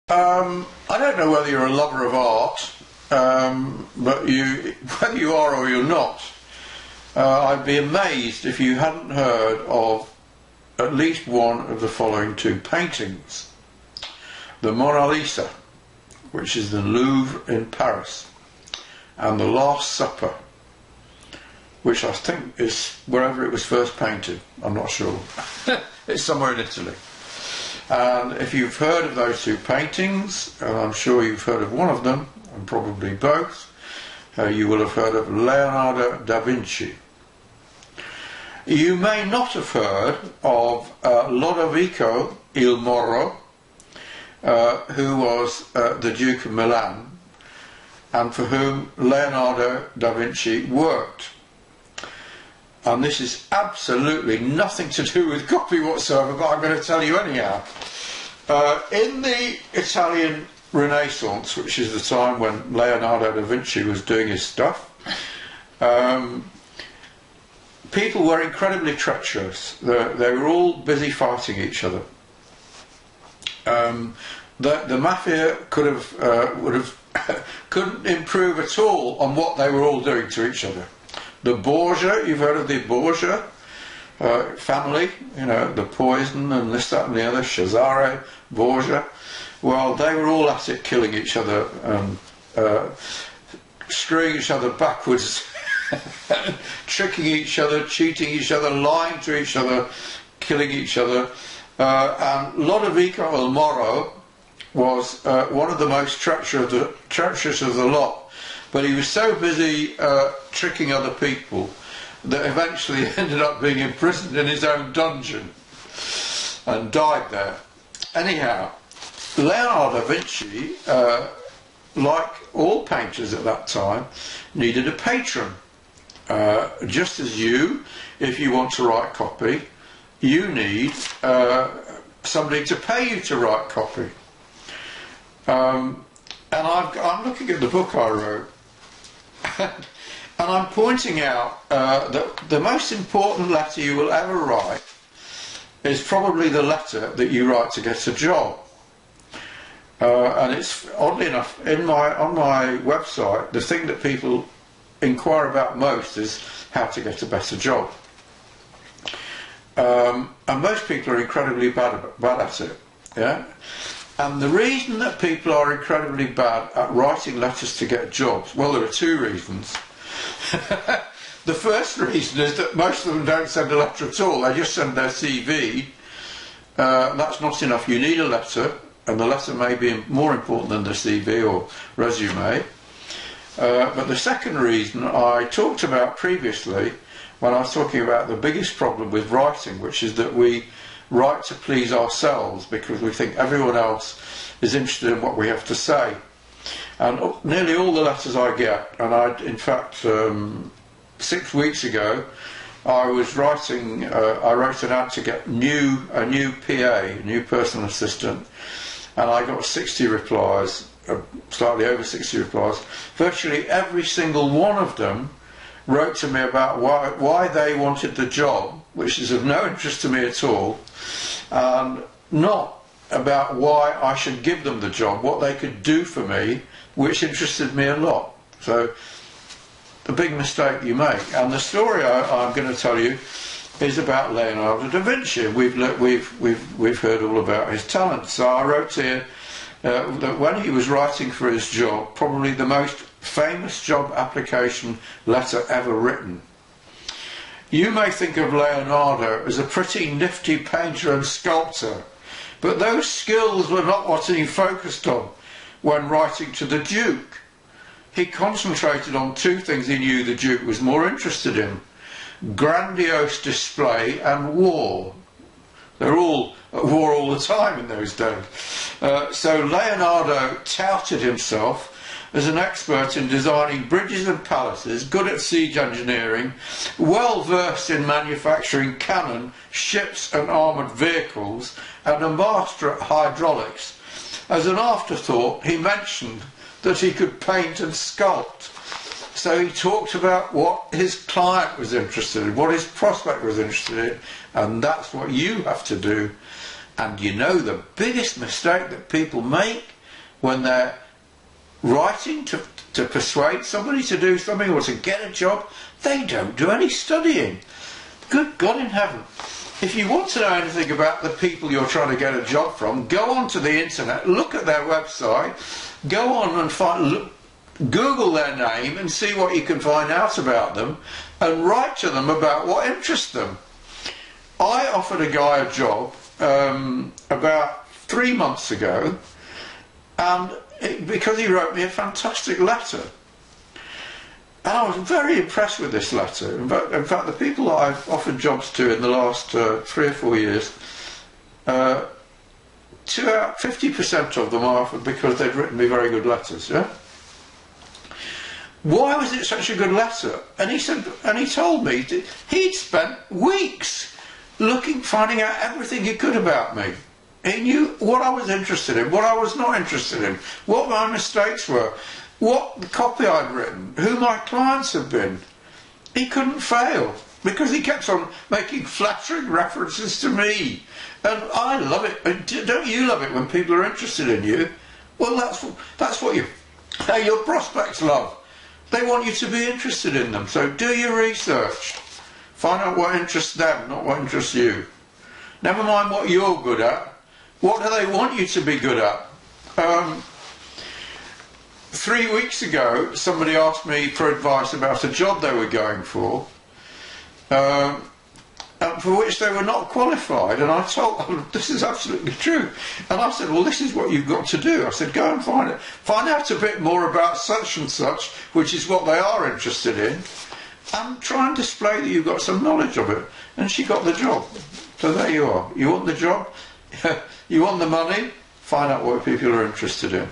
I don't know whether you're a lover of art, but whether you are or you're not, I'd be amazed if you hadn't heard of at least one of the following two paintings. The Mona Lisa, which is the Louvre in Paris, and The Last Supper, which I think is wherever it was first painted. I'm not sure. It's somewhere in Italy. And if you've heard of those two paintings, and I'm sure you've heard of one of them, and probably both, you will have heard of Leonardo da Vinci. You may not have heard of Lodovico il Moro, who was the Duke of Milan, and for whom Leonardo da Vinci worked. And this is absolutely nothing to do with copy whatsoever, but I'm going to tell you anyhow. In the Italian Renaissance, which is the time when Leonardo da Vinci was doing his stuff, people were incredibly treacherous. They were all busy fighting each other. The mafia couldn't improve at all on what they were all doing to each other. The Borgia, you've heard of the Borgia family, you know, the poison and this, that and the other, Cesare Borgia. Well, they were all at it, killing each other and screwing each other backwards, tricking each other, cheating each other, lying to each other, killing each other. And Lodovico il Moro was one of the most treacherous of the lot. But he was so busy tricking other people that eventually he ended up being imprisoned in his own dungeon and died there. Anyhow, Leonardo da Vinci, like all painters at that time, needed a patron. Just as you, if you want to write copy, you need somebody to pay you to write copy. And I'm looking at the book I wrote, and I'm pointing out that the most important letter you will ever write is probably the letter that you write to get a job. And it's, oddly enough, on my website, the thing that people inquire about most is how to get a better job. And most people are incredibly bad at it. Yeah? And the reason that people are incredibly bad at writing letters to get jobs, well, there are two reasons. The first reason is that most of them don't send a letter at all. They just send their CV. That's not enough. You need a letter, and the letter may be more important than the CV or resume. But the second reason I talked about previously when I was talking about the biggest problem with writing, which is that we write to please ourselves because we think everyone else is interested in what we have to say. And nearly all the letters I get, and in fact 6 weeks ago I was writing, I wrote an ad to get a new PA, a new personal assistant, and I got 60 replies, slightly over 60 replies. Virtually every single one of them wrote to me about why they wanted the job, which is of no interest to me at all, and not about why I should give them the job, what they could do for me, which interested me a lot. So, a big mistake you make. And the story I'm going to tell you is about Leonardo da Vinci. We've heard all about his talents. So I wrote here that when he was writing for his job, probably the most famous job application letter ever written. You may think of Leonardo as a pretty nifty painter and sculptor, but those skills were not what he focused on when writing to the Duke. He concentrated on two things he knew the Duke was more interested in: grandiose display and war. They're all at war all the time in those days. So Leonardo touted himself as an expert in designing bridges and palaces, good at siege engineering, well versed in manufacturing cannon, ships and armoured vehicles, and a master at hydraulics. As an afterthought, he mentioned that he could paint and sculpt. So he talked about what his client was interested in, what his prospect was interested in, and that's what you have to do. And you know the biggest mistake that people make when they're writing to persuade somebody to do something or to get a job, they don't do any studying. Good God in heaven. If you want to know anything about the people you're trying to get a job from, go onto the internet, look at their website, go on and Google their name and see what you can find out about them, and write to them about what interests them. I offered a guy a job about 3 months ago, and because he wrote me a fantastic letter. And I was very impressed with this letter. In fact, the people that I've offered jobs to in the last 3 or 4 years, 50% of them I offered because they'd written me very good letters. Yeah. Why was it such a good letter? And he said, and he told me that he'd spent weeks finding out everything he could about me. He knew what I was interested in, what I was not interested in, what my mistakes were, what copy I'd written, who my clients had been. He couldn't fail because he kept on making flattering references to me. And I love it. And don't you love it when people are interested in you? Well, that's what your prospects love. They want you to be interested in them. So do your research. Find out what interests them, not what interests you. Never mind what you're good at. What do they want you to be good at? 3 weeks ago, somebody asked me for advice about a job they were going for which they were not qualified, and I told them, this is absolutely true. And I said, well, this is what you've got to do. I said, go and find it. Find out a bit more about such and such, which is what they are interested in, and try and display that you've got some knowledge of it. And she got the job. So there you are. You want the job? You want the money? Find out what people are interested in.